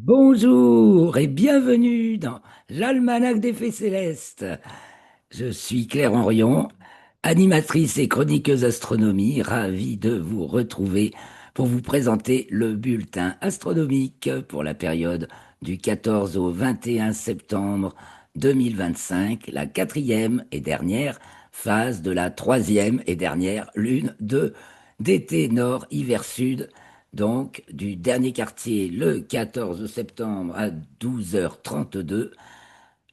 Bonjour et bienvenue dans l'Almanach des Fées Célestes. Je suis Claire Henrion, animatrice et chroniqueuse astronomie, ravie de vous retrouver pour vous présenter le bulletin astronomique pour la période du 14 au 21 septembre 2025, la quatrième et dernière phase de la troisième et dernière lune d'été nord-hiver sud, donc du dernier quartier le 14 septembre à 12h32,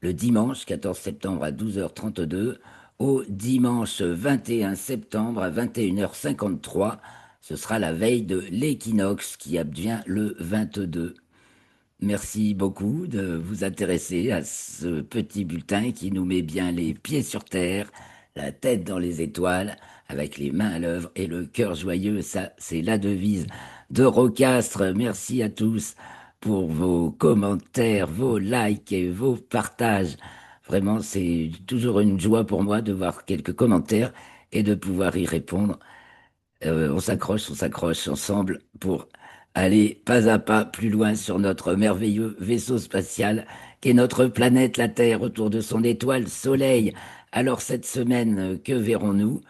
le dimanche 14 septembre à 12h32, au dimanche 21 septembre à 21h53. Ce sera la veille de l'équinoxe qui advient le 22. Merci beaucoup de vous intéresser à ce petit bulletin qui nous met bien les pieds sur terre, la tête dans les étoiles, avec les mains à l'œuvre et le cœur joyeux. Ça, c'est la devise de Rocastre. Merci à tous pour vos commentaires, vos likes et vos partages. Vraiment, c'est toujours une joie pour moi de voir quelques commentaires et de pouvoir y répondre. On s'accroche ensemble pour aller pas à pas plus loin sur notre merveilleux vaisseau spatial qu'est notre planète, la Terre, autour de son étoile Soleil. Alors cette semaine, que verrons-nous?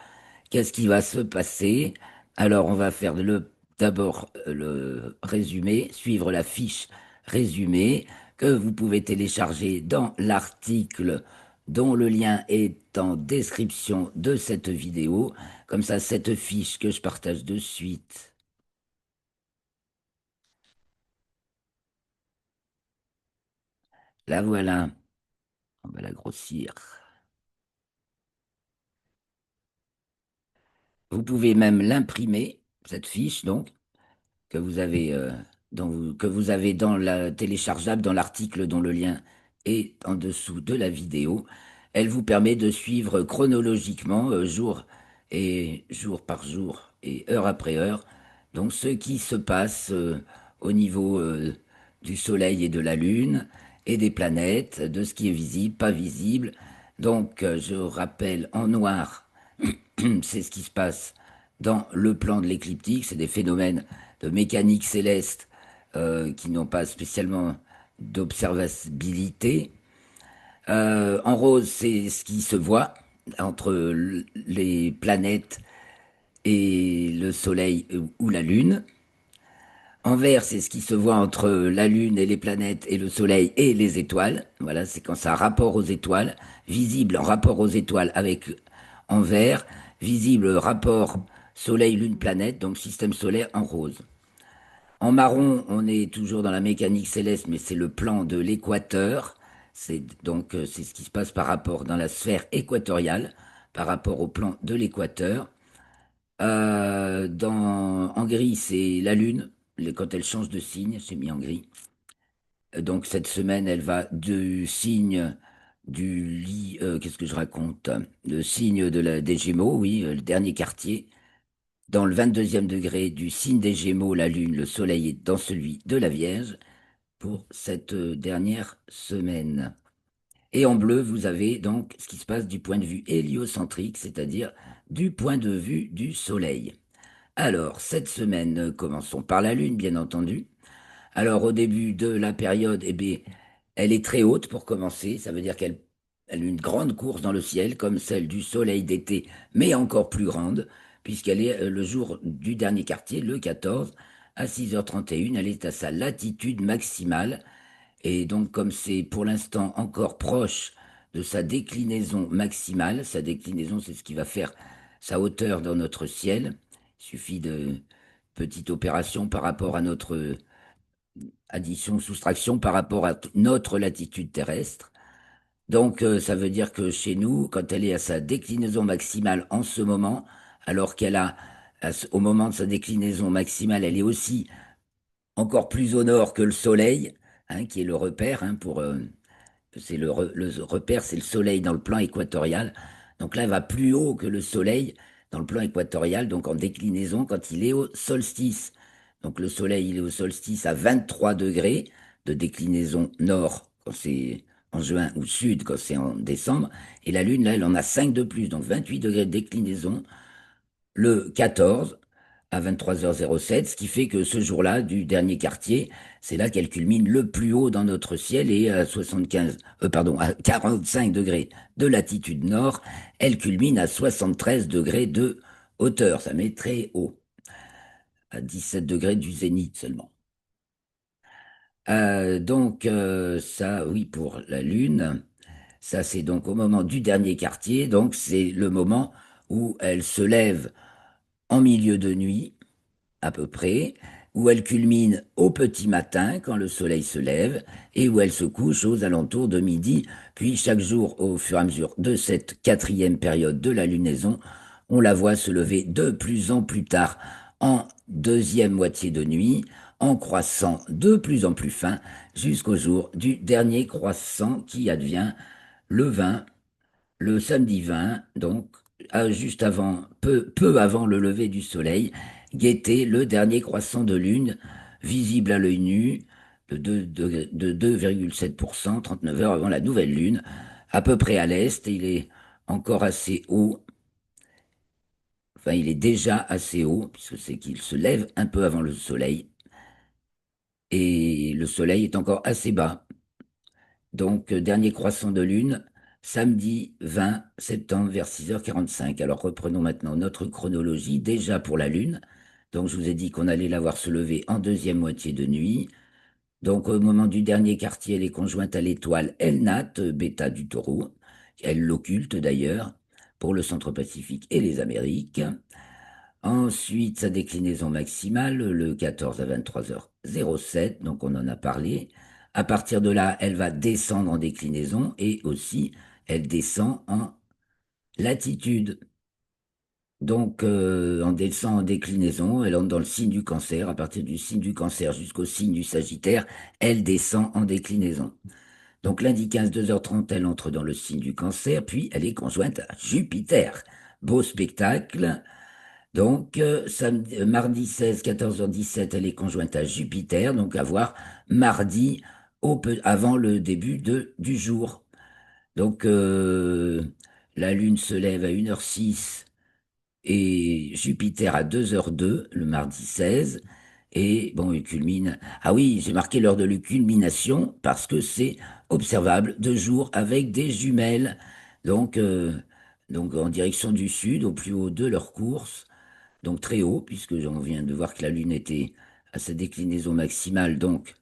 Qu'est-ce qui va se passer? Alors on va faire d'abord le résumé, suivre la fiche résumée que vous pouvez télécharger dans l'article dont le lien est en description de cette vidéo. Comme ça, cette fiche que je partage de suite, la voilà. On va la grossir. Vous pouvez même l'imprimer, cette fiche, donc, que vous avez, que vous avez dans la téléchargeable, dans l'article dont le lien est en dessous de la vidéo. Elle vous permet de suivre chronologiquement, jour par jour et heure après heure, donc ce qui se passe au niveau du Soleil et de la Lune et des planètes, de ce qui est visible, pas visible. Donc, je rappelle en noir, c'est ce qui se passe dans le plan de l'écliptique, c'est des phénomènes de mécanique céleste qui n'ont pas spécialement d'observabilité. En rose, c'est ce qui se voit entre les planètes et le Soleil ou la Lune. En vert, c'est ce qui se voit entre la Lune et les planètes et le Soleil et les étoiles. Voilà, c'est quand ça a rapport aux étoiles, visible en rapport aux étoiles avec en vert, visible rapport Soleil, Lune, planète, donc système solaire en rose. En marron, on est toujours dans la mécanique céleste, mais c'est le plan de l'équateur. C'est ce qui se passe par rapport dans la sphère équatoriale, par rapport au plan de l'équateur. En gris, c'est la Lune. Quand elle change de signe, c'est mis en gris. Donc cette semaine, elle va du signe qu'est-ce que je raconte? Le signe des Gémeaux, oui, le dernier quartier. Dans le 22e degré du signe des Gémeaux, la Lune, le Soleil est dans celui de la Vierge pour cette dernière semaine. Et en bleu, vous avez donc ce qui se passe du point de vue héliocentrique, c'est-à-dire du point de vue du Soleil. Alors, cette semaine, commençons par la Lune, bien entendu. Alors, au début de la période, eh bien, elle est très haute pour commencer. Ça veut dire qu'elle a une grande course dans le ciel, comme celle du Soleil d'été, mais encore plus grande, puisqu'elle est le jour du dernier quartier, le 14, à 6h31. Elle est à sa latitude maximale. Et donc, comme c'est pour l'instant encore proche de sa déclinaison maximale, sa déclinaison, c'est ce qui va faire sa hauteur dans notre ciel. Il suffit de petite opération par rapport à notre addition, soustraction par rapport à notre latitude terrestre. Donc, ça veut dire que chez nous, quand elle est à sa déclinaison maximale en ce moment, alors qu'elle a, au moment de sa déclinaison maximale, elle est aussi encore plus au nord que le Soleil, hein, qui est le repère, hein, c'est le repère, c'est le Soleil dans le plan équatorial. Donc là, elle va plus haut que le Soleil dans le plan équatorial, donc en déclinaison quand il est au solstice. Donc le Soleil, il est au solstice à 23 degrés de déclinaison nord quand c'est en juin ou sud quand c'est en décembre. Et la Lune, là, elle en a 5 de plus, donc 28 degrés de déclinaison le 14 à 23h07, ce qui fait que ce jour-là, du dernier quartier, c'est là qu'elle culmine le plus haut dans notre ciel et à 75, pardon, à 45 degrés de latitude nord, elle culmine à 73 degrés de hauteur. Ça met très haut, à 17 degrés du zénith seulement. Ça, oui, pour la Lune, ça c'est donc au moment du dernier quartier, donc c'est le moment où elle se lève en milieu de nuit à peu près, où elle culmine au petit matin quand le soleil se lève et où elle se couche aux alentours de midi. Puis chaque jour, au fur et à mesure de cette quatrième période de la lunaison, on la voit se lever de plus en plus tard en deuxième moitié de nuit, en croissant de plus en plus fin jusqu'au jour du dernier croissant qui advient le 20, le samedi 20, donc juste avant, peu avant le lever du soleil, guetter le dernier croissant de lune, visible à l'œil nu, de 2,7%, 39 heures avant la nouvelle lune, à peu près à l'est. Il est encore assez haut, enfin il est déjà assez haut, puisque c'est qu'il se lève un peu avant le soleil, et le soleil est encore assez bas. Donc, dernier croissant de lune, samedi 20 septembre vers 6h45. Alors, reprenons maintenant notre chronologie, déjà pour la lune. Donc, je vous ai dit qu'on allait la voir se lever en deuxième moitié de nuit. Donc, au moment du dernier quartier, elle est conjointe à l'étoile Elnat, bêta du taureau. Elle l'occulte d'ailleurs pour le centre Pacifique et les Amériques. Ensuite, sa déclinaison maximale, le 14 à 23h07, donc on en a parlé. À partir de là, elle va descendre en déclinaison et aussi, elle descend en latitude. Donc, on descend en déclinaison, elle entre dans le signe du cancer. À partir du signe du cancer jusqu'au signe du sagittaire, elle descend en déclinaison. Donc, lundi 15, 2h30, elle entre dans le signe du cancer, puis elle est conjointe à Jupiter. Beau spectacle. Donc, mardi 16, 14h17, elle est conjointe à Jupiter, donc à voir mardi avant le début du jour. Donc, la Lune se lève à 1h06 et Jupiter à 2h02, le mardi 16. Et bon, il culmine. Ah oui, j'ai marqué l'heure de la culmination parce que c'est observable de jour avec des jumelles. Donc, en direction du sud, au plus haut de leur course donc très haut, puisque j'en viens de voir que la Lune était à sa déclinaison maximale, donc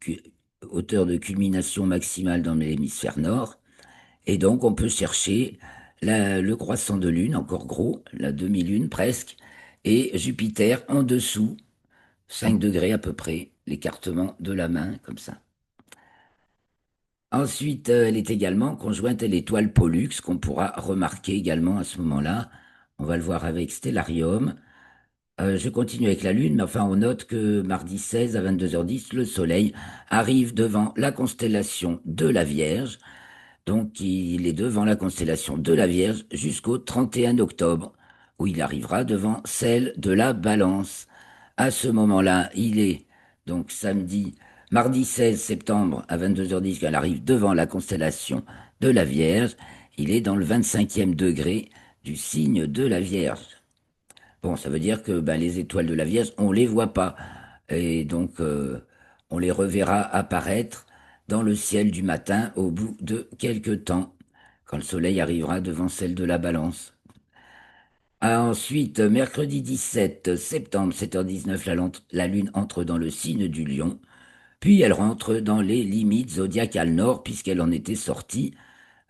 cu- hauteur de culmination maximale dans l'hémisphère nord. Et donc on peut chercher le croissant de Lune, encore gros, la demi-lune presque, et Jupiter en dessous, 5 degrés à peu près, l'écartement de la main, comme ça. Ensuite, elle est également conjointe à l'étoile Pollux, qu'on pourra remarquer également à ce moment-là. On va le voir avec Stellarium. Je continue avec la Lune, mais enfin, on note que mardi 16 à 22h10, le Soleil arrive devant la constellation de la Vierge. Donc, il est devant la constellation de la Vierge jusqu'au 31 octobre, où il arrivera devant celle de la Balance. À ce moment-là, il est donc mardi 16 septembre à 22h10, quand il arrive devant la constellation de la Vierge. Il est dans le 25e degré du signe de la Vierge. Bon, ça veut dire que ben, les étoiles de la Vierge, on les voit pas. Et donc, on les reverra apparaître dans le ciel du matin au bout de quelques temps, quand le soleil arrivera devant celle de la Balance. Ah, ensuite, mercredi 17 septembre, 7h19, la Lune entre dans le signe du Lion, puis elle rentre dans les limites zodiacales nord, puisqu'elle en était sortie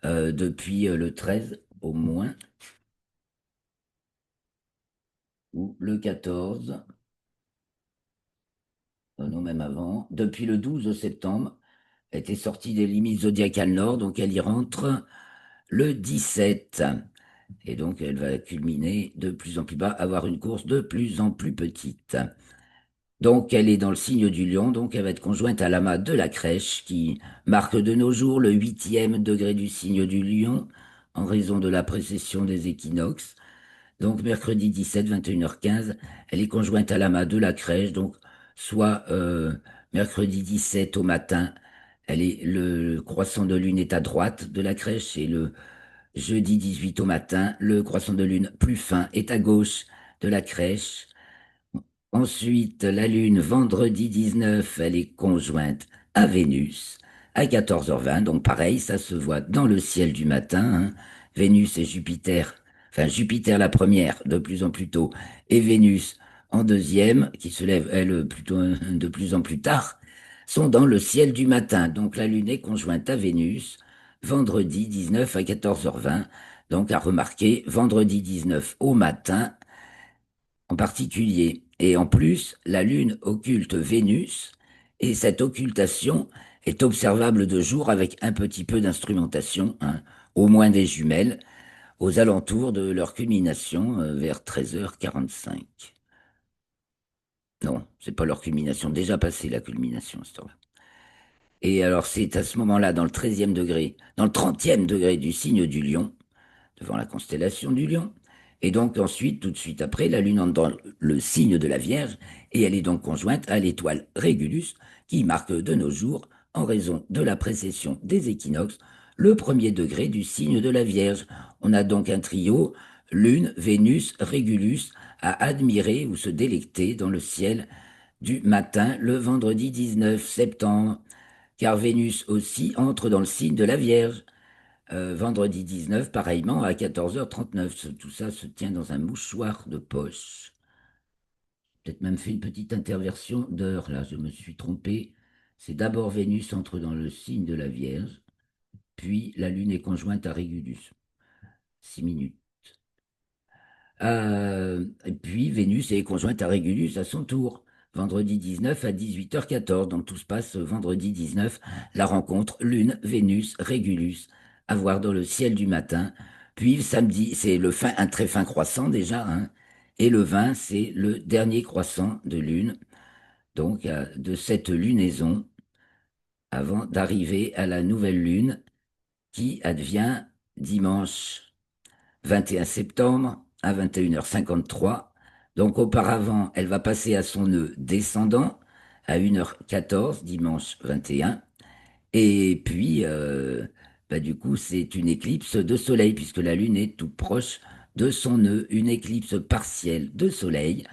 depuis le 13 au moins, ou le 14. Non, même avant, depuis le 12 septembre, elle était sortie des limites zodiacales nord, donc elle y rentre le 17. Et donc elle va culminer de plus en plus bas, avoir une course de plus en plus petite. Donc elle est dans le signe du lion, donc elle va être conjointe à l'amas de la crèche, qui marque de nos jours le 8e degré du signe du lion, en raison de la précession des équinoxes. Donc mercredi 17, 21h15, elle est conjointe à l'amas de la crèche, donc soit mercredi 17 au matin, le croissant de lune est à droite de la crèche et le jeudi 18 au matin, le croissant de lune plus fin est à gauche de la crèche. Ensuite, la Lune, vendredi 19, elle est conjointe à Vénus à 14h20. Donc pareil, ça se voit dans le ciel du matin, hein. Vénus et Jupiter, enfin Jupiter la première, de plus en plus tôt, et Vénus en deuxième, qui se lève, elle, plutôt de plus en plus tard, sont dans le ciel du matin. Donc la Lune est conjointe à Vénus, vendredi 19 à 14h20. Donc à remarquer, vendredi 19 au matin, en particulier. Et en plus, la Lune occulte Vénus, et cette occultation est observable de jour avec un petit peu d'instrumentation, hein, au moins des jumelles, aux alentours de leur culmination, vers 13h45. Non, c'est pas leur culmination, déjà passé la culmination, cette heure-là. Et alors, c'est à ce moment-là, dans le 13e degré, dans le 30e degré du signe du Lion, devant la constellation du Lion. Et donc ensuite, tout de suite après, la Lune entre dans le signe de la Vierge, et elle est donc conjointe à l'étoile Régulus, qui marque de nos jours, en raison de la précession des équinoxes, le premier degré du signe de la Vierge. On a donc un trio, Lune, Vénus, Régulus, à admirer ou se délecter dans le ciel du matin, le vendredi 19 septembre, car Vénus aussi entre dans le signe de la Vierge. Vendredi 19, pareillement, à 14h39. Tout ça se tient dans un mouchoir de poche. Peut-être même fait une petite interversion d'heure, là, je me suis trompé. C'est d'abord Vénus entre dans le signe de la Vierge, puis la Lune est conjointe à Régulus. 6 minutes. Et puis Vénus est conjointe à Régulus à son tour, vendredi 19 à 18h14. Donc tout se passe vendredi 19, la rencontre Lune, Vénus, Régulus, à voir dans le ciel du matin. Puis samedi, c'est un très fin croissant déjà, hein, et le 20, c'est le dernier croissant de Lune, donc de cette lunaison, avant d'arriver à la nouvelle Lune qui advient dimanche 21 septembre à 21h53. Donc auparavant, elle va passer à son nœud descendant à 1h14, dimanche 21. Et puis, bah, du coup, c'est une éclipse de soleil, puisque la Lune est tout proche de son nœud, une éclipse partielle de soleil,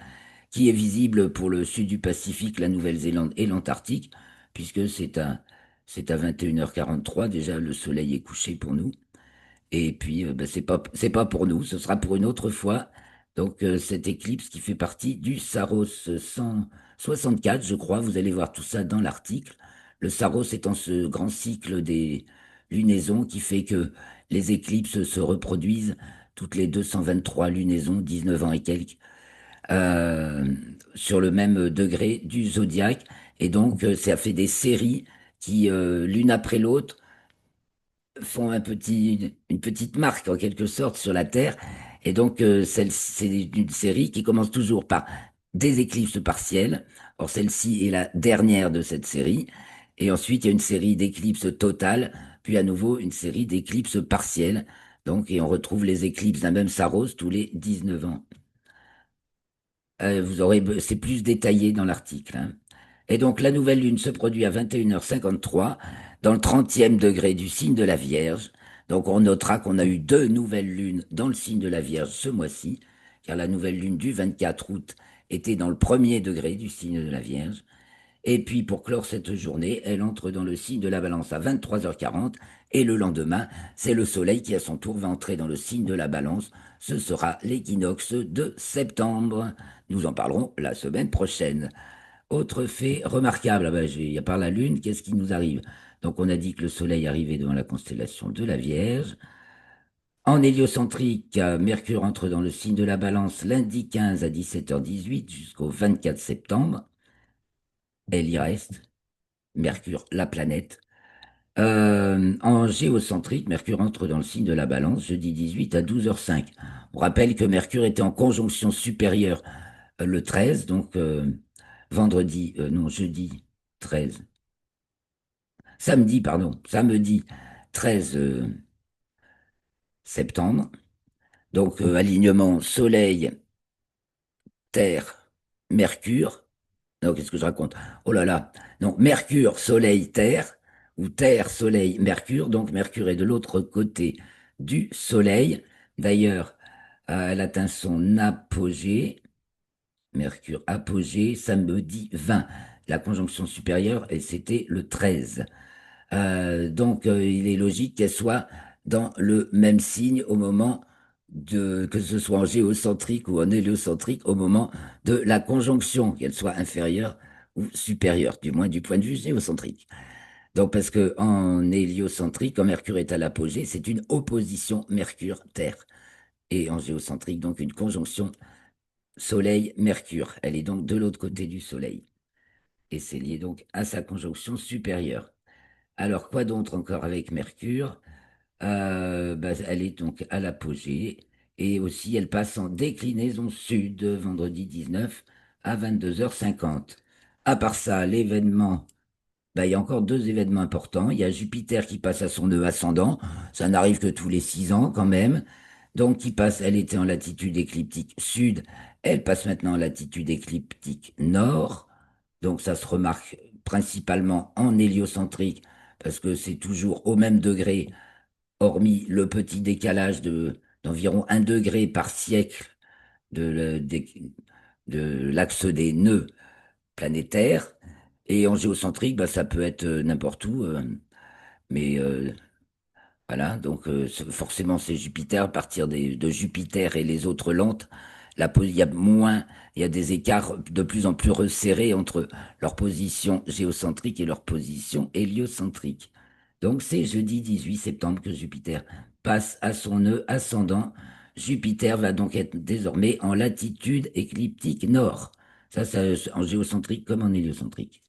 qui est visible pour le sud du Pacifique, la Nouvelle-Zélande et l'Antarctique, puisque c'est à 21h43, déjà le soleil est couché pour nous. Et puis, ben, c'est pas pour nous, ce sera pour une autre fois. Donc, cette éclipse qui fait partie du Saros 164, je crois, vous allez voir tout ça dans l'article. Le Saros étant ce grand cycle des lunaisons qui fait que les éclipses se reproduisent toutes les 223 lunaisons, 19 ans et quelques, euh, sur le même degré du zodiaque. Et donc, ça fait des séries qui, l'une après l'autre, font une petite marque en quelque sorte sur la Terre. Et donc, c'est une série qui commence toujours par des éclipses partielles. Or, celle-ci est la dernière de cette série. Et ensuite, il y a une série d'éclipses totales, puis à nouveau une série d'éclipses partielles. Donc, et on retrouve les éclipses d'un même Saros tous les 19 ans. C'est plus détaillé dans l'article, hein. Et donc, la nouvelle lune se produit à 21h53 dans le 30e degré du signe de la Vierge. Donc, on notera qu'on a eu deux nouvelles lunes dans le signe de la Vierge ce mois-ci, car la nouvelle lune du 24 août était dans le premier degré du signe de la Vierge. Et puis, pour clore cette journée, elle entre dans le signe de la Balance à 23h40. Et le lendemain, c'est le Soleil qui, à son tour, va entrer dans le signe de la Balance. Ce sera l'équinoxe de septembre. Nous en parlerons la semaine prochaine. Autre fait remarquable, ah ben, il y a par la Lune, qu'est-ce qui nous arrive? Donc, on a dit que le Soleil arrivait devant la constellation de la Vierge. En héliocentrique, Mercure entre dans le signe de la Balance lundi 15 à 17h18 jusqu'au 24 septembre. Elle y reste. Mercure, la planète. En géocentrique, Mercure entre dans le signe de la Balance jeudi 18 à 12h05. On rappelle que Mercure était en conjonction supérieure le 13, donc non, jeudi 13. Samedi, pardon, samedi 13 septembre. Donc alignement Soleil, Terre, Mercure. Non, qu'est-ce que je raconte? Oh là là. Donc Mercure, Soleil, Terre, ou Terre, Soleil, Mercure. Donc Mercure est de l'autre côté du Soleil. D'ailleurs, elle atteint son apogée Mercure apogée, samedi 20. La conjonction supérieure, et c'était le 13. Donc, il est logique qu'elle soit dans le même signe au moment que ce soit en géocentrique ou en héliocentrique, au moment de la conjonction, qu'elle soit inférieure ou supérieure, du moins du point de vue géocentrique. Donc, parce que en héliocentrique, quand Mercure est à l'apogée, c'est une opposition Mercure-Terre. Et en géocentrique, donc une conjonction Soleil-Mercure. Elle est donc de l'autre côté du Soleil. Et c'est lié donc à sa conjonction supérieure. Alors, quoi d'autre encore avec Mercure? Elle est donc à l'apogée. Et aussi, elle passe en déclinaison sud, vendredi 19 à 22h50. À part ça, l'événement, il y a encore deux événements importants. Il y a Jupiter qui passe à son nœud ascendant. Ça n'arrive que tous les 6 ans quand même. Donc, qui passe, elle était en latitude écliptique sud. Elle passe maintenant en latitude écliptique nord. Donc, ça se remarque principalement en héliocentrique parce que c'est toujours au même degré, hormis le petit décalage d'environ 1 degré par siècle de l'axe des nœuds planétaires. Et en géocentrique, ça peut être n'importe où, mais voilà, donc forcément c'est Jupiter, à partir de Jupiter et les autres lentes, il y a moins, il y a des écarts de plus en plus resserrés entre leur position géocentrique et leur position héliocentrique. Donc c'est jeudi 18 septembre que Jupiter passe à son nœud ascendant. Jupiter va donc être désormais en latitude écliptique nord. Ça en géocentrique comme en héliocentrique.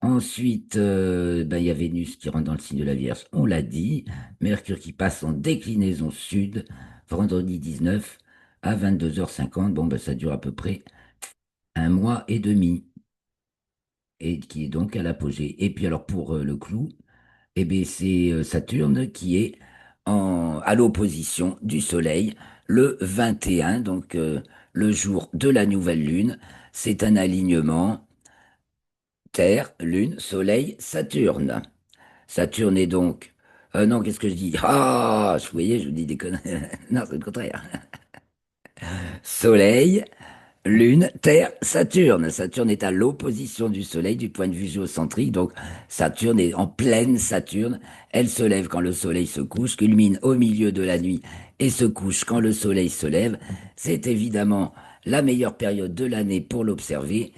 Ensuite, il y a Vénus qui rentre dans le signe de la Vierge, on l'a dit. Mercure qui passe en déclinaison sud, vendredi 19 à 22h50. Bon, ça dure à peu près 1 mois et demi, et qui est donc à l'apogée. Et puis alors pour le clou, eh bien, c'est Saturne qui est à l'opposition du Soleil le 21, donc le jour de la nouvelle lune. C'est un alignement Terre, Lune, Soleil, Saturne. Saturne est donc... non, qu'est-ce que je dis? Ah, vous voyez, je vous dis des conneries. Non, c'est le contraire. Soleil, Lune, Terre, Saturne. Saturne est à l'opposition du Soleil du point de vue géocentrique. Donc, Saturne est en pleine Saturne. Elle se lève quand le Soleil se couche, culmine au milieu de la nuit et se couche quand le Soleil se lève. C'est évidemment la meilleure période de l'année pour l'observer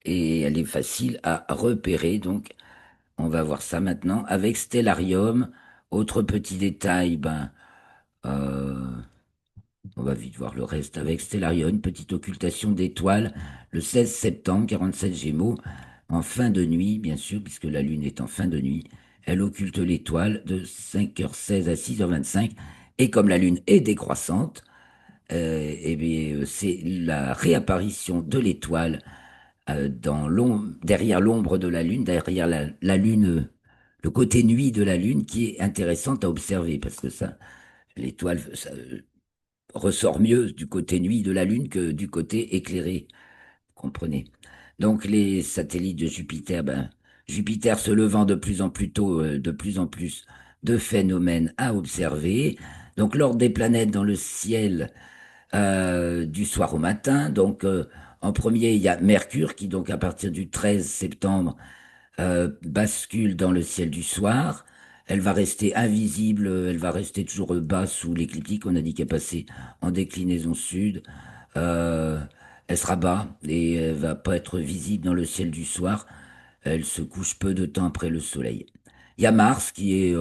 et elle est facile à repérer. Donc, on va voir ça maintenant avec Stellarium. Autre petit détail, euh, on va vite voir le reste avec Stellarium, une petite occultation d'étoiles le 16 septembre, 47 Gémeaux, en fin de nuit, bien sûr, puisque la Lune est en fin de nuit. Elle occulte l'étoile de 5h16 à 6h25. Et comme la Lune est décroissante, eh bien, c'est la réapparition de l'étoile derrière l'ombre de la Lune, derrière la Lune, le côté nuit de la Lune qui est intéressante à observer parce que ça, l'étoile, ça ressort mieux du côté nuit de la Lune que du côté éclairé, comprenez. Donc les satellites de Jupiter, Jupiter se levant de plus en plus tôt, de plus en plus de phénomènes à observer. Donc l'ordre des planètes dans le ciel du soir au matin. Donc, en premier, il y a Mercure qui, donc, à partir du 13 septembre, bascule dans le ciel du soir. Elle va rester invisible, elle va rester toujours bas sous l'écliptique. On a dit qu'elle passait en déclinaison sud. Euh, Elle sera bas et elle va pas être visible dans le ciel du soir. Elle se couche peu de temps après le soleil. Il y a Mars qui est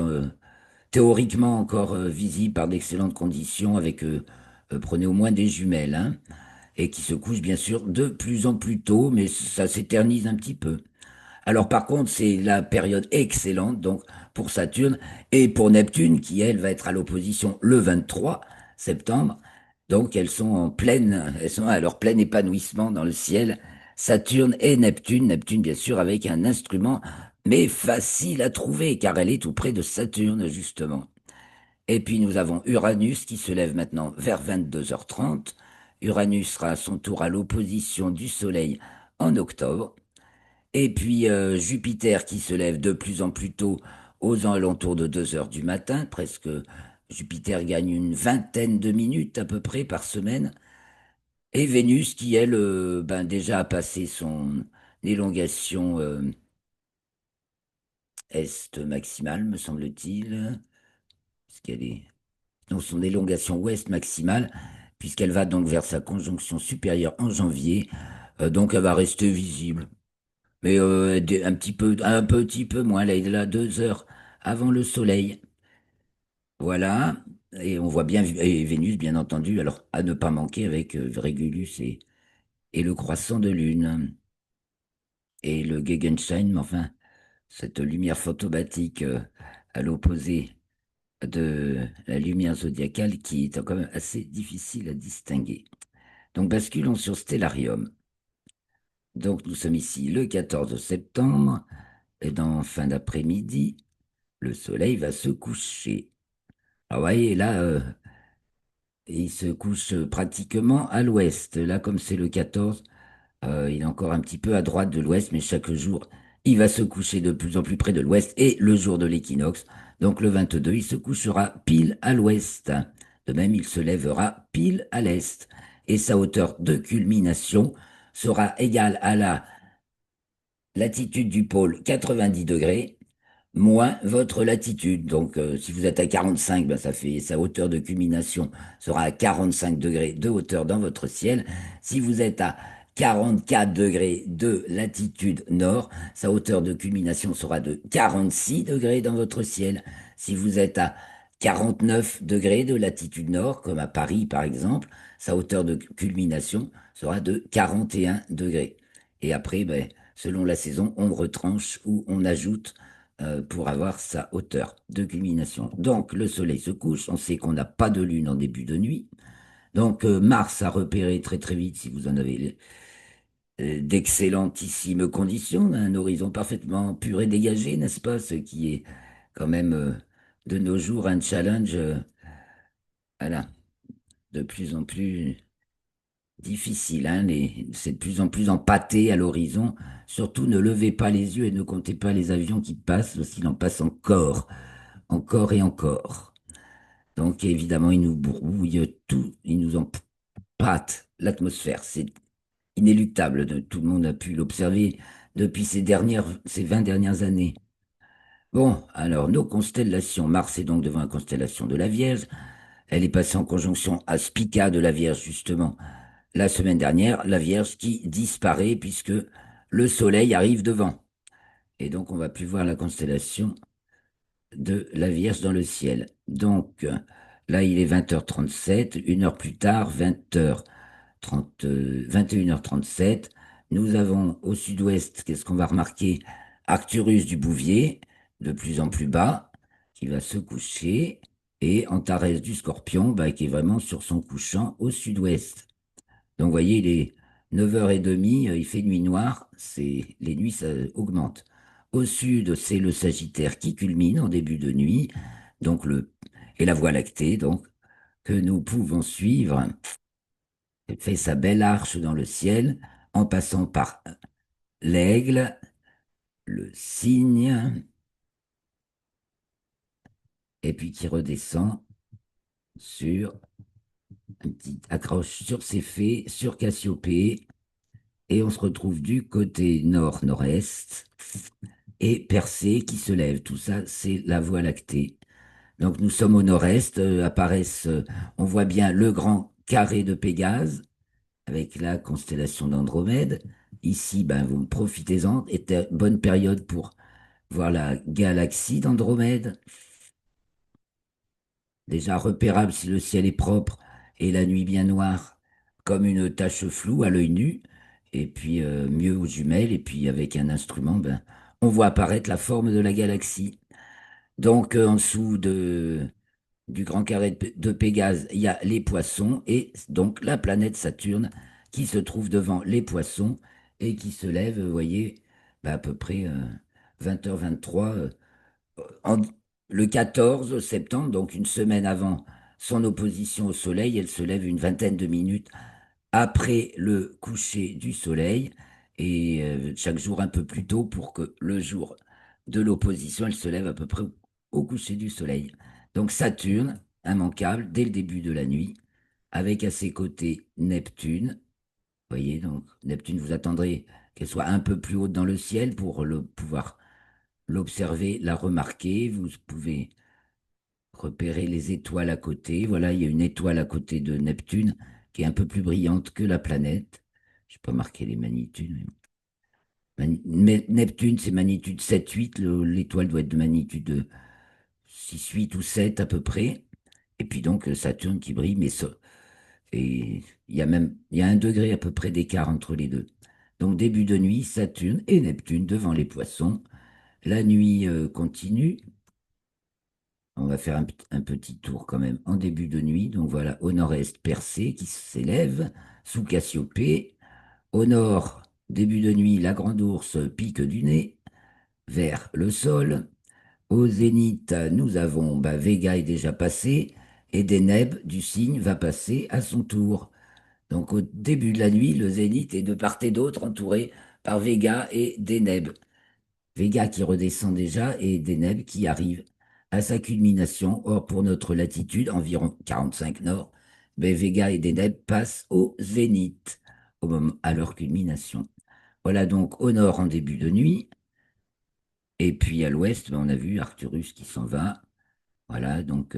théoriquement encore visible par d'excellentes conditions avec, prenez au moins des jumelles, hein, et qui se couche bien sûr de plus en plus tôt, mais ça s'éternise un petit peu. Alors par contre, c'est la période excellente donc pour Saturne et pour Neptune qui elle va être à l'opposition le 23 septembre. Donc elles sont à leur plein épanouissement dans le ciel. Saturne et Neptune, Neptune bien sûr avec un instrument mais facile à trouver car elle est tout près de Saturne justement. Et puis nous avons Uranus qui se lève maintenant vers 22h30. Uranus sera à son tour à l'opposition du Soleil en octobre. Et puis Jupiter qui se lève de plus en plus tôt aux alentours de 2 heures du matin, presque Jupiter gagne une vingtaine de minutes à peu près par semaine. Et Vénus qui, elle, ben, déjà a passé son élongation est maximale, me semble-t-il, puisqu'elle est dans son élongation ouest maximale, puisqu'elle va donc vers sa conjonction supérieure en janvier, donc elle va rester visible. Mais un petit peu moins, là, il est là 2 heures avant le soleil. Voilà. Et on voit bien et Vénus, bien entendu, alors à ne pas manquer avec Régulus et le croissant de lune et le Gegenschein, mais enfin, cette lumière photomatique à l'opposé de la lumière zodiacale qui est quand même assez difficile à distinguer. Donc basculons sur Stellarium. Donc nous sommes ici le 14 septembre et dans fin d'après-midi, le soleil va se coucher. Ah ouais, et là, il se couche pratiquement à l'ouest. Là, comme c'est le 14, il est encore un petit peu à droite de l'ouest, mais chaque jour, il va se coucher de plus en plus près de l'ouest. Et le jour de l'équinoxe, donc le 22, il se couchera pile à l'ouest. De même, il se lèvera pile à l'est. Et sa hauteur de culmination sera égale à la latitude du pôle 90 degrés moins votre latitude. Donc, si vous êtes à 45, ben, ça fait sa hauteur de culmination sera à 45 degrés de hauteur dans votre ciel. Si vous êtes à 44 degrés de latitude nord, sa hauteur de culmination sera de 46 degrés dans votre ciel. Si vous êtes à 49 degrés de latitude nord, comme à Paris par exemple, sa hauteur de culmination sera de 41 degrés. Et après, ben, selon la saison, on retranche ou on ajoute pour avoir sa hauteur de culmination. Donc le soleil se couche, on sait qu'on n'a pas de lune en début de nuit. Donc Mars a repéré très très vite, si vous en avez d'excellentissimes conditions, un horizon parfaitement pur et dégagé, n'est-ce pas? Ce qui est quand même de nos jours un challenge, voilà, de plus en plus difficile, hein, c'est de plus en plus empâté à l'horizon. Surtout, ne levez pas les yeux et ne comptez pas les avions qui passent, parce qu'il en passe encore, encore et encore. Donc, évidemment, il nous brouille tout, il nous empâte l'atmosphère. C'est inéluctable. Tout le monde a pu l'observer depuis ces 20 dernières années. Bon, alors, nos constellations. Mars est donc devant la constellation de la Vierge. Elle est passée en conjonction à Spica de la Vierge, justement. La semaine dernière, la Vierge qui disparaît puisque le Soleil arrive devant. Et donc, on va plus voir la constellation de la Vierge dans le ciel. Donc, là, il est 20h37, une heure plus tard, 20h30, 21h37. Nous avons au sud-ouest, qu'est-ce qu'on va remarquer? Arcturus du Bouvier, de plus en plus bas, qui va se coucher, et Antares du Scorpion, bah, qui est vraiment sur son couchant au sud-ouest. Donc, vous voyez, il est 9h30, il fait nuit noire, les nuits, ça augmente. Au sud, c'est le Sagittaire qui culmine en début de nuit, donc et la Voie lactée, donc, que nous pouvons suivre. Elle fait sa belle arche dans le ciel, en passant par l'Aigle, le Cygne, et puis qui redescend sur un petit accroche sur Céphée, sur Cassiopée, et on se retrouve du côté nord-nord-est, et Persée qui se lève. Tout ça, c'est la Voie lactée. Donc nous sommes au nord-est, on voit bien le grand carré de Pégase, avec la constellation d'Andromède. Ici, ben, vous profitez-en, était bonne période pour voir la galaxie d'Andromède, déjà repérable si le ciel est propre et la nuit bien noire, comme une tache floue à l'œil nu, et puis mieux aux jumelles, et puis avec un instrument, ben, on voit apparaître la forme de la galaxie. Donc en dessous du grand carré de Pégase, il y a les poissons, et donc la planète Saturne qui se trouve devant les poissons et qui se lève, vous voyez, ben, à peu près 20h23 en- le 14 septembre, donc une semaine avant son opposition au Soleil. Elle se lève une vingtaine de minutes après le coucher du Soleil, et chaque jour un peu plus tôt pour que le jour de l'opposition, elle se lève à peu près au coucher du Soleil. Donc Saturne, immanquable dès le début de la nuit, avec à ses côtés Neptune Voyez, donc Neptune, vous attendrez qu'elle soit un peu plus haute dans le ciel pour pouvoir l'observer, la remarquer. Vous pouvez repérer les étoiles à côté. Voilà, il y a une étoile à côté de Neptune qui est un peu plus brillante que la planète. Je n'ai pas marqué les magnitudes. Mais Neptune, c'est magnitude 7-8. L'étoile doit être de magnitude 6-8 ou 7 à peu près. Et puis donc Saturne qui brille, mais ça, et il y a 1 degré à peu près d'écart entre les deux. Donc début de nuit, Saturne et Neptune devant les poissons. La nuit continue. On va faire un petit tour quand même en début de nuit. Donc voilà, au nord-est, Persée qui s'élève sous Cassiopée. Au nord, début de nuit, la grande ourse pique du nez vers le sol. Au zénith, nous avons Vega est déjà passé et Deneb du cygne va passer à son tour. Donc au début de la nuit, le zénith est de part et d'autre entouré par Vega et Deneb. Vega qui redescend déjà et Deneb qui arrive à sa culmination. Or, pour notre latitude, environ 45 nord, Vega et Deneb passent au zénith à leur culmination. Voilà donc au nord en début de nuit. Et puis à l'ouest, on a vu Arcturus qui s'en va. Voilà, donc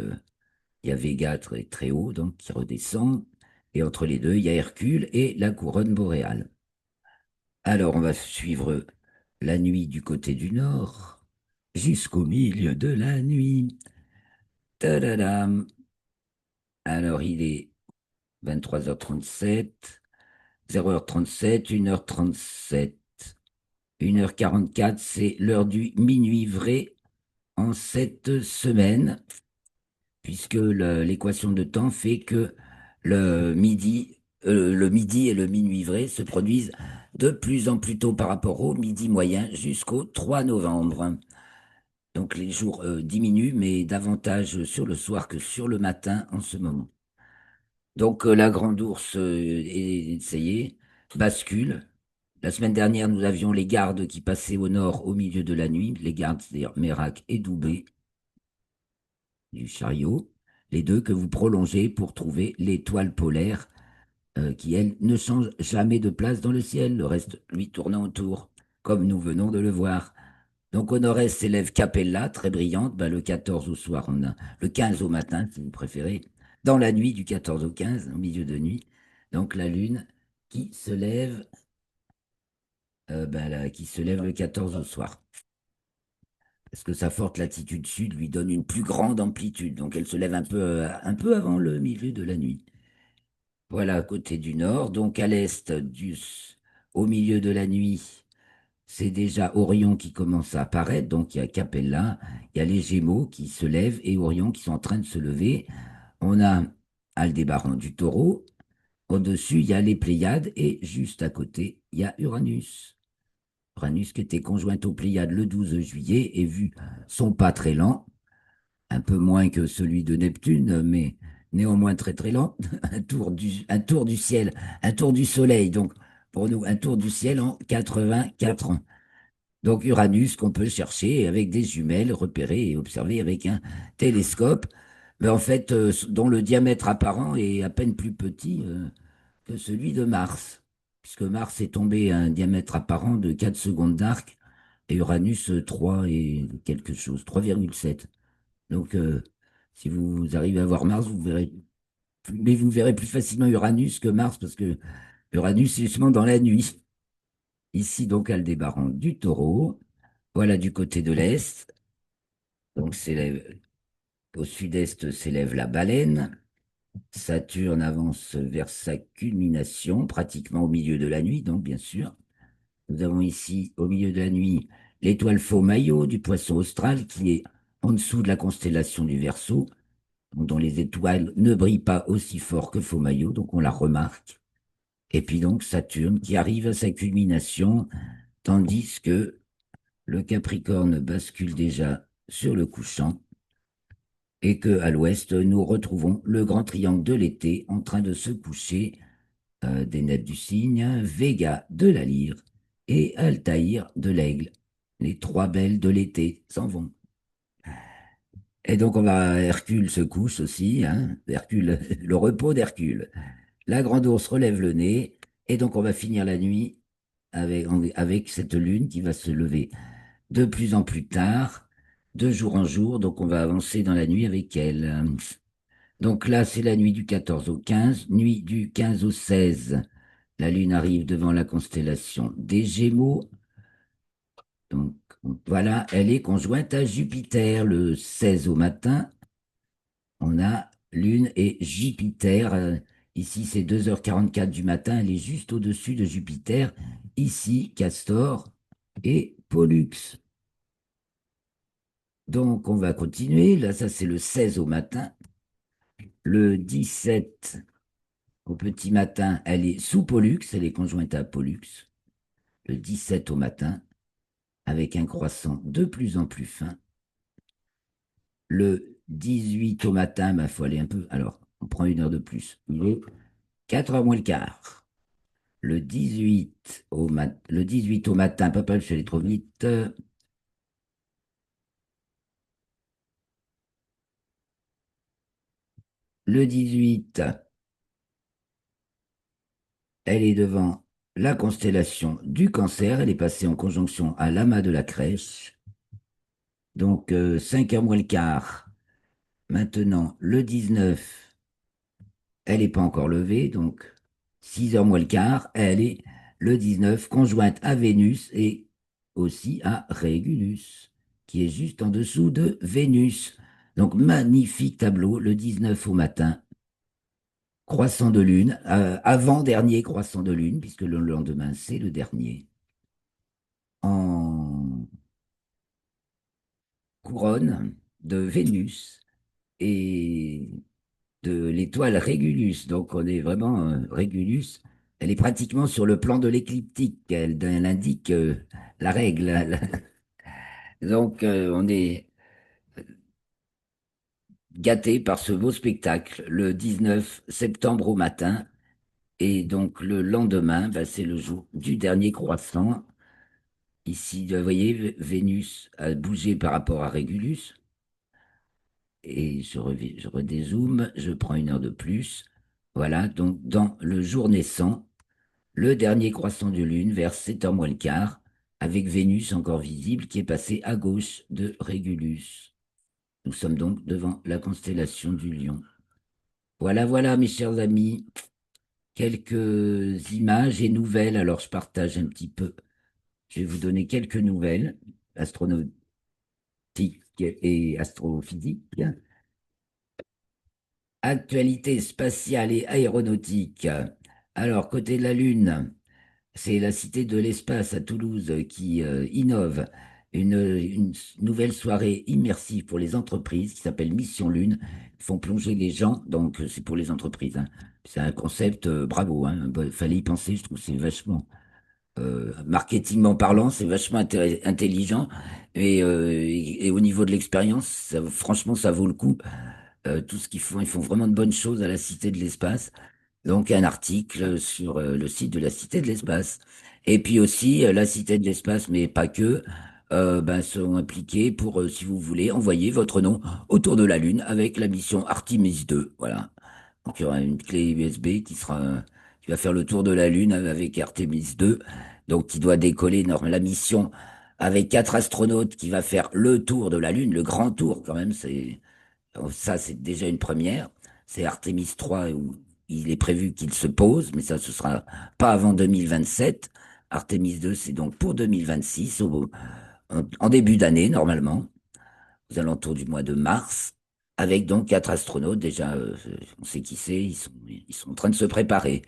il y a Vega très, très haut, donc qui redescend. Et entre les deux, il y a Hercule et la couronne boréale. Alors, on va suivre la nuit du côté du nord jusqu'au milieu de la nuit. Tadadam. Alors, il est 23h37, 0h37, 1h37, 1h44, c'est l'heure du minuit vrai en cette semaine, puisque l'équation de temps fait que le midi et le minuit vrai se produisent de plus en plus tôt par rapport au midi moyen jusqu'au 3 novembre. Donc les jours diminuent, mais davantage sur le soir que sur le matin en ce moment. Donc la grande ours, ça y est, bascule. La semaine dernière, nous avions les gardes qui passaient au nord au milieu de la nuit, les gardes, c'est-à-dire Mérac et Doubé du chariot, les deux que vous prolongez pour trouver l'étoile polaire qui, elle, ne change jamais de place dans le ciel, le reste lui tournant autour, comme nous venons de le voir. Donc au nord-est s'élève Capella, très brillante, le 14 au soir, le 15 au matin, si vous préférez, dans la nuit du 14 au 15, au milieu de nuit. Donc la lune qui se lève, qui se lève le 14 au soir. Parce que sa forte latitude sud lui donne une plus grande amplitude, donc elle se lève un peu avant le milieu de la nuit. Voilà, côté du nord, donc à l'est, au milieu de la nuit, c'est déjà Orion qui commence à apparaître, donc il y a Capella, il y a les Gémeaux qui se lèvent et Orion qui sont en train de se lever. On a Aldébaran du Taureau, au-dessus il y a les Pléiades et juste à côté il y a Uranus. Uranus qui était conjoint aux Pléiades le 12 juillet et vu son pas très lent, un peu moins que celui de Neptune, mais néanmoins très très lent, un tour du ciel, un tour du soleil, donc pour nous un tour du ciel en 84 ans. Donc Uranus qu'on peut chercher avec des jumelles, repérer et observer avec un télescope, mais en fait dont le diamètre apparent est à peine plus petit que celui de Mars, puisque Mars est tombé à un diamètre apparent de 4 secondes d'arc et Uranus 3 et quelque chose, 3,7. Donc si vous arrivez à voir Mars, vous verrez, mais vous verrez plus facilement Uranus que Mars parce que Uranus est justement dans la nuit. Ici donc Aldébaran du Taureau. Voilà du côté de l'Est. Donc au sud-est s'élève la Baleine. Saturne avance vers sa culmination, pratiquement au milieu de la nuit, donc bien sûr. Nous avons ici, au milieu de la nuit, l'étoile Faux-Maillot du Poisson austral, qui est en dessous de la constellation du Verseau, dont les étoiles ne brillent pas aussi fort que Faux-Maillot, donc on la remarque. Et puis donc Saturne, qui arrive à sa culmination, tandis que le Capricorne bascule déjà sur le couchant, et que à l'ouest, nous retrouvons le grand triangle de l'été en train de se coucher, des nefs du cygne, Vega de la lyre et Altaïr de l'aigle. Les trois belles de l'été s'en vont. Et donc Hercule se couche aussi, hein, Hercule, le repos d'Hercule. La grande ours relève le nez Et donc, on va finir la nuit avec cette lune qui va se lever de plus en plus tard, de jour en jour. Donc, on va avancer dans la nuit avec elle. Donc là, c'est la nuit du 14 au 15, nuit du 15 au 16. La lune arrive devant la constellation des Gémeaux. Donc voilà, elle est conjointe à Jupiter le 16 au matin. On a Lune et Jupiter. Ici, c'est 2h44 du matin. Elle est juste au-dessus de Jupiter. Ici, Castor et Pollux. Donc, on va continuer. Là, ça, c'est le 16 au matin. Le 17 au petit matin, elle est sous Pollux. Elle est conjointe à Pollux. Le 17 au matin, avec un croissant de plus en plus fin. Le 18 au matin, il faut aller un peu. Alors, on prend une heure de plus. Il est 4h moins le quart. Le 18 au matin, papa, je suis allé trop vite. Le 18, elle est devant la constellation du Cancer. Elle est passée en conjonction à l'amas de la Crèche. Donc, 5h moins le quart. Maintenant, le 19, elle n'est pas encore levée. Donc, 6h moins le quart. Elle est le 19, conjointe à Vénus et aussi à Régulus, qui est juste en dessous de Vénus. Donc, magnifique tableau, le 19 au matin. Croissant de lune, avant-dernier croissant de lune, puisque le lendemain, c'est le dernier, en couronne de Vénus et de l'étoile Régulus. Donc, on est vraiment Régulus. Elle est pratiquement sur le plan de l'écliptique. Elle indique la règle. Donc, on est gâté par ce beau spectacle le 19 septembre au matin. Et donc, le lendemain, bah, c'est le jour du dernier croissant. Ici, vous voyez, Vénus a bougé par rapport à Régulus. Et je redézoome, je prends une heure de plus. Voilà, donc dans le jour naissant, le dernier croissant de lune vers 7h moins le quart, avec Vénus encore visible qui est passée à gauche de Régulus. Nous sommes donc devant la constellation du Lion. Voilà, voilà, mes chers amis, quelques images et nouvelles. Alors, je partage un petit peu. Je vais vous donner quelques nouvelles astronomiques et astrophysique. Actualité spatiale et aéronautique. Alors, côté de la Lune, c'est la Cité de l'Espace à Toulouse qui innove une nouvelle soirée immersive pour les entreprises qui s'appelle Mission Lune. Ils font plonger les gens, donc c'est pour les entreprises, hein. C'est un concept, bravo, hein. Fallait y penser, je trouve que c'est vachement marketingment parlant, c'est vachement intelligent et au niveau de l'expérience, franchement, ça vaut le coup. Tout ce qu'ils font, ils font vraiment de bonnes choses à la Cité de l'Espace. Donc, un article sur le site de la Cité de l'Espace. Et puis aussi, la Cité de l'Espace, mais pas que, ben, sont impliqués pour, si vous voulez, envoyer votre nom autour de la Lune avec la mission Artemis 2. Voilà. Donc, il y aura une clé USB qui va faire le tour de la Lune avec Artemis 2. Donc, qui doit décoller la mission avec 4 astronautes qui va faire le tour de la Lune, le grand tour quand même. Ça, c'est déjà une première. C'est Artemis 3 où il est prévu qu'il se pose, mais ça, ce sera pas avant 2027. Artemis 2, c'est donc pour 2026, en début d'année, normalement, aux alentours du mois de mars, avec donc 4 astronautes. Déjà, on sait qui c'est, ils sont en train de se préparer.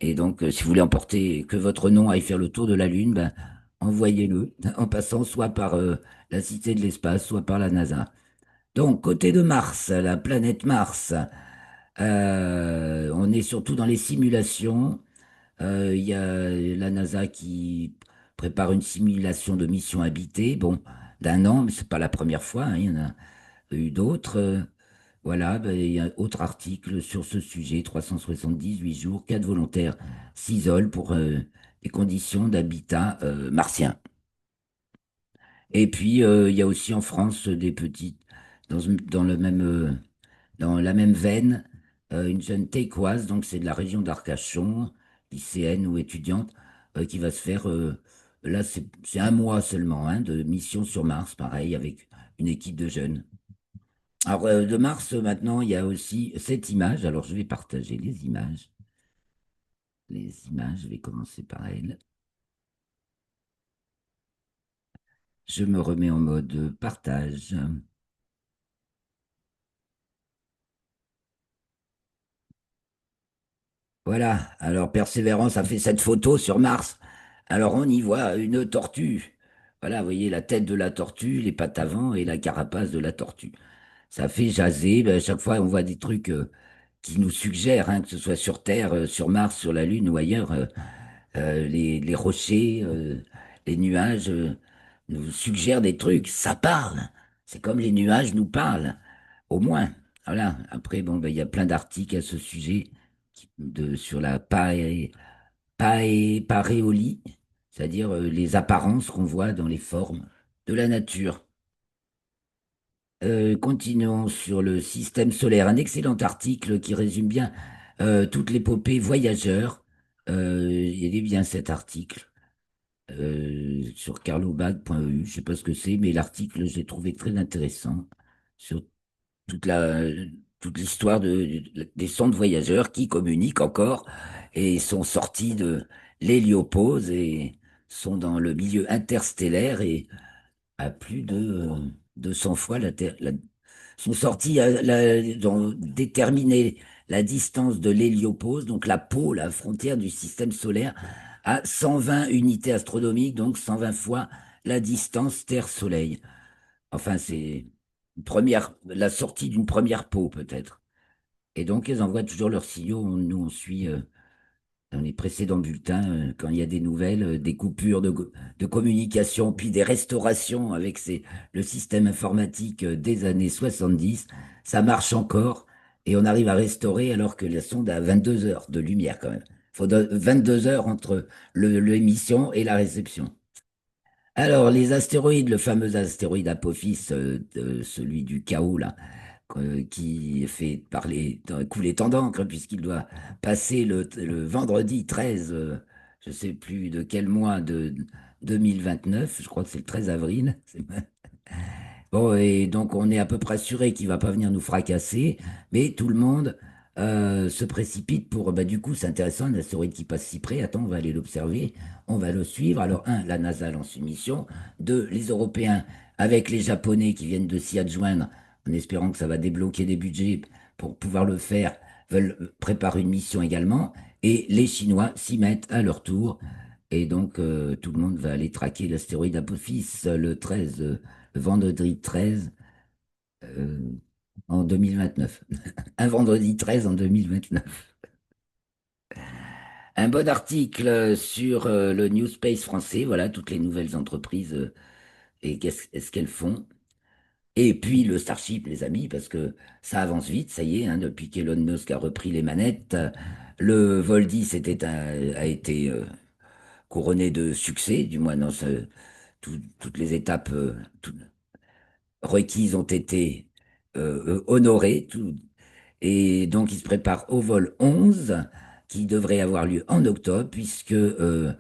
Et donc, si vous voulez emporter que votre nom aille faire le tour de la Lune, ben, envoyez-le en passant soit par la Cité de l'Espace, soit par la NASA. Donc, côté de Mars, la planète Mars, on est surtout dans les simulations. Il y a la NASA qui prépare une simulation de mission habitée, bon, d'1 an, mais c'est pas la première fois, hein, il y en a eu d'autres. Voilà, ben, il y a un autre article sur ce sujet, 378 jours, 4 volontaires s'isolent pour des conditions d'habitat martien. Et puis, il y a aussi en France des petites, dans la même veine, une jeune Técoise, donc c'est de la région d'Arcachon, lycéenne ou étudiante qui va se faire, là c'est un mois seulement, hein, de mission sur Mars, pareil, avec une équipe de jeunes. Alors de Mars, maintenant, il y a aussi cette image. Alors je vais partager les images. Les images, je vais commencer par elle. Je me remets en mode partage. Voilà, alors Persévérance a fait cette photo sur Mars. Alors on y voit une tortue. Voilà, vous voyez la tête de la tortue, les pattes avant et la carapace de la tortue. Ça fait jaser. Ben, à chaque fois, on voit des trucs qui nous suggèrent, hein, que ce soit sur Terre, sur Mars, sur la Lune ou ailleurs. Les rochers, les nuages nous suggèrent des trucs. Ça parle. C'est comme les nuages nous parlent. Au moins. Voilà. Après, bon, ben, il y a plein d'articles à ce sujet sur la paréolie, c'est-à-dire les apparences qu'on voit dans les formes de la nature. Continuons sur le système solaire. Un excellent article qui résume bien toute l'épopée voyageur. Il est bien cet article sur carlobag.eu. Je sais pas ce que c'est, mais l'article, j'ai trouvé très intéressant sur toute toute l'histoire des sondes voyageurs qui communiquent encore et sont sortis de l'héliopause et sont dans le milieu interstellaire et à plus de 200 fois la Terre. Sont sortis ont déterminé la distance de l'héliopause, donc la pôle, la frontière du système solaire, à 120 unités astronomiques, donc 120 fois la distance Terre-Soleil. Enfin, c'est la sortie d'une première peau, peut-être. Et donc, ils envoient toujours leurs signaux. Nous, on suit dans les précédents bulletins, quand il y a des nouvelles, des coupures de communication, puis des restaurations avec le système informatique des années 70. Ça marche encore et on arrive à restaurer alors que la sonde a 22 heures de lumière quand même. Il faut 22 heures entre l'émission et la réception. Alors, les astéroïdes, le fameux astéroïde Apophis, celui du chaos, là, qui fait couler tant d'encre, puisqu'il doit passer le vendredi 13, je ne sais plus de quel mois de 2029, je crois que c'est le 13 avril. Bon, et donc on est à peu près assuré qu'il va pas venir nous fracasser, mais tout le monde se précipite pour, bah, du coup, c'est intéressant, un astéroïde qui passe si près, attends, on va aller l'observer, on va le suivre. Alors, un, la NASA lance une mission, deux, les Européens, avec les Japonais qui viennent de s'y adjoindre, en espérant que ça va débloquer des budgets pour pouvoir le faire, veulent préparer une mission également, et les Chinois s'y mettent à leur tour. Et donc, tout le monde va aller traquer l'astéroïde Apophis le 13, le vendredi 13 euh, en 2029. Un vendredi 13 en 2029. Un bon article sur le New Space français, voilà, toutes les nouvelles entreprises et qu'est-ce qu'elles font. Et puis le Starship, les amis, parce que ça avance vite, ça y est, hein, depuis qu'Elon Musk a repris les manettes, le vol 10 a été couronné de succès, du moins dans toutes les étapes requises ont été honorées. Et donc, il se prépare au vol 11, qui devrait avoir lieu en octobre, puisque le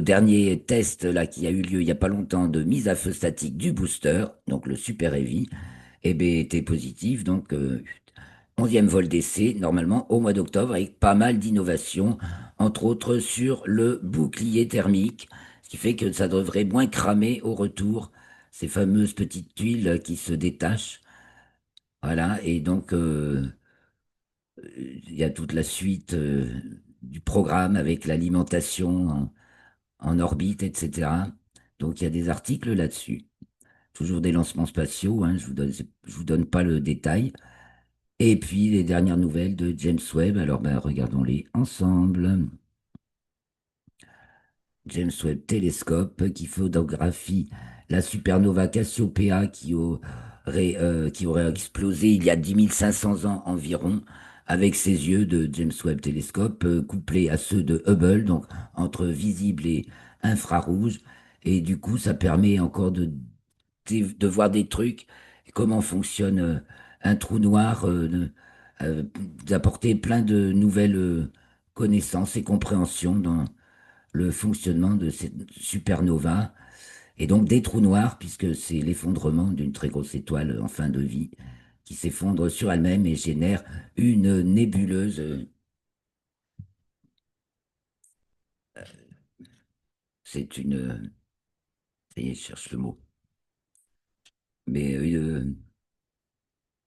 dernier test là, qui a eu lieu il n'y a pas longtemps de mise à feu statique du booster, donc le Super Heavy, eh bien, était positif. Donc, 11e vol d'essai, normalement au mois d'octobre, avec pas mal d'innovations, entre autres sur le bouclier thermique, ce qui fait que ça devrait moins cramer au retour, ces fameuses petites tuiles qui se détachent. Voilà, et donc il y a toute la suite du programme avec l'alimentation en orbite, etc. Donc il y a des articles là-dessus. Toujours des lancements spatiaux, hein, je vous donne pas le détail. Et puis les dernières nouvelles de James Webb, alors ben, regardons-les ensemble. James Webb Télescope qui photographie la supernova Cassiopeia qui aurait explosé il y a 10 500 ans environ avec ses yeux de James Webb Télescope couplés à ceux de Hubble, donc entre visible et infrarouge. Et du coup, ça permet encore de voir des trucs, comment fonctionne un trou noir, euh, d'apporter plein de nouvelles connaissances et compréhensions dans le fonctionnement de cette supernova et donc des trous noirs, puisque c'est l'effondrement d'une très grosse étoile en fin de vie qui s'effondre sur elle-même et génère une nébuleuse. C'est une... Ça y est, je cherche le mot. Mais...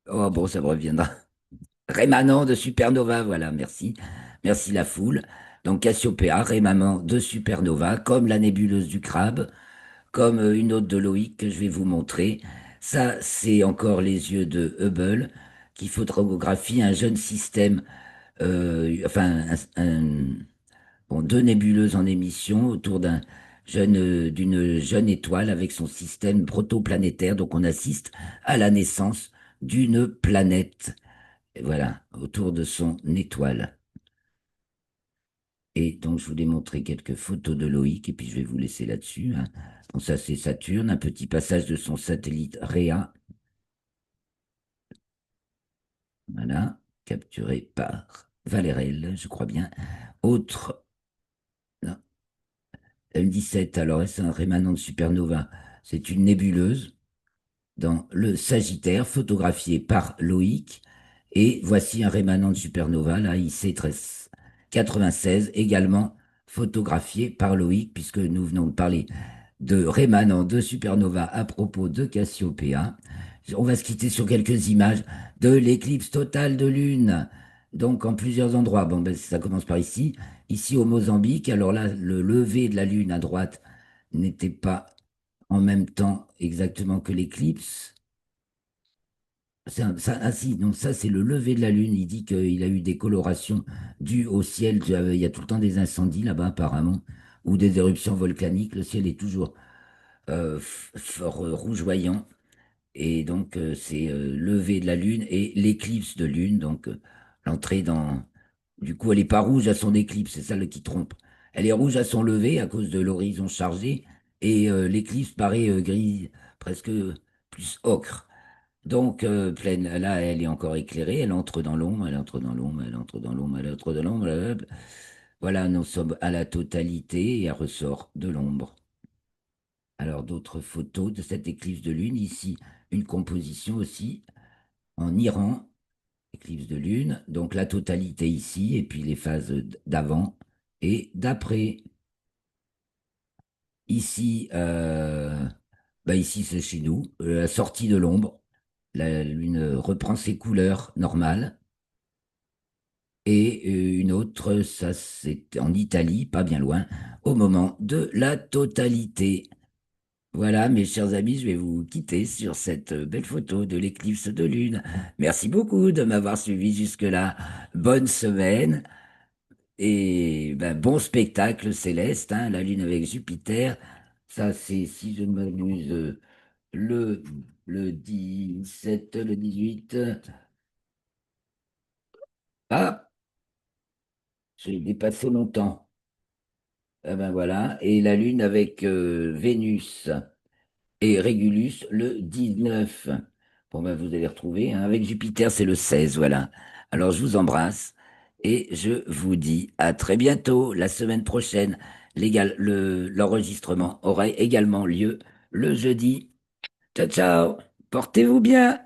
oh bon, ça me reviendra. Rémanent de supernova, voilà, merci. Merci la foule. Donc Cassiopéa, rémanent de supernova, comme la nébuleuse du crabe, comme une autre de Loïc que je vais vous montrer. Ça, c'est encore les yeux de Hubble qui photographie un jeune système, enfin, bon, deux nébuleuses en émission autour d'une jeune étoile avec son système protoplanétaire. Donc on assiste à la naissance d'une planète. Et voilà, autour de son étoile. Et donc, je voulais montrer quelques photos de Loïc, et puis je vais vous laisser là-dessus, hein. Donc, ça, c'est Saturne, un petit passage de son satellite Rhea, voilà, capturé par Valérel, je crois bien. Autre, non, M17, alors, c'est un rémanent de supernova. C'est une nébuleuse dans le Sagittaire, photographié par Loïc. Et voici un rémanent de supernova, là, IC 96, également photographié par Loïc, puisque nous venons de parler de rémanent de supernova à propos de Cassiopéa. On va se quitter sur quelques images de l'éclipse totale de Lune. Donc, en plusieurs endroits. Bon, ben, ça commence par ici. Ici, au Mozambique. Alors là, le lever de la Lune à droite n'était pas en même temps exactement que l'éclipse. Ah si, donc ça c'est le lever de la Lune. Il dit qu'il a eu des colorations dues au ciel. Il y a tout le temps des incendies là-bas apparemment, ou des éruptions volcaniques. Le ciel est toujours fort rougeoyant. Et donc c'est lever de la Lune et l'éclipse de Lune. Donc l'entrée dans... Du coup, elle n'est pas rouge à son éclipse, c'est ça qui trompe. Elle est rouge à son lever à cause de l'horizon chargé. Et l'éclipse paraît gris, presque plus ocre. Donc, pleine, là, elle est encore éclairée, elle entre dans l'ombre, elle entre dans l'ombre, elle entre dans l'ombre, elle entre dans l'ombre. Voilà, nous sommes à la totalité et elle ressort de l'ombre. Alors, d'autres photos de cette éclipse de lune. Ici, une composition aussi en Iran, éclipse de lune. Donc, la totalité ici, et puis les phases d'avant et d'après. Ici, bah ici c'est chez nous, la sortie de l'ombre. La lune reprend ses couleurs normales. Et une autre, ça c'est en Italie, pas bien loin, au moment de la totalité. Voilà, mes chers amis, je vais vous quitter sur cette belle photo de l'éclipse de lune. Merci beaucoup de m'avoir suivi jusque-là. Bonne semaine et ben, bon spectacle céleste, hein, la lune avec Jupiter. Ça, c'est, si je ne m'abuse, le, le 17, le 18. Ah, j'ai dépassé mon temps. Ah ben voilà. Et la Lune avec Vénus et Régulus le 19. Bon ben vous allez retrouver, hein. Avec Jupiter, c'est le 16, voilà. Alors je vous embrasse et je vous dis à très bientôt, la semaine prochaine. L'enregistrement aura également lieu le jeudi. Ciao, ciao. Portez-vous bien.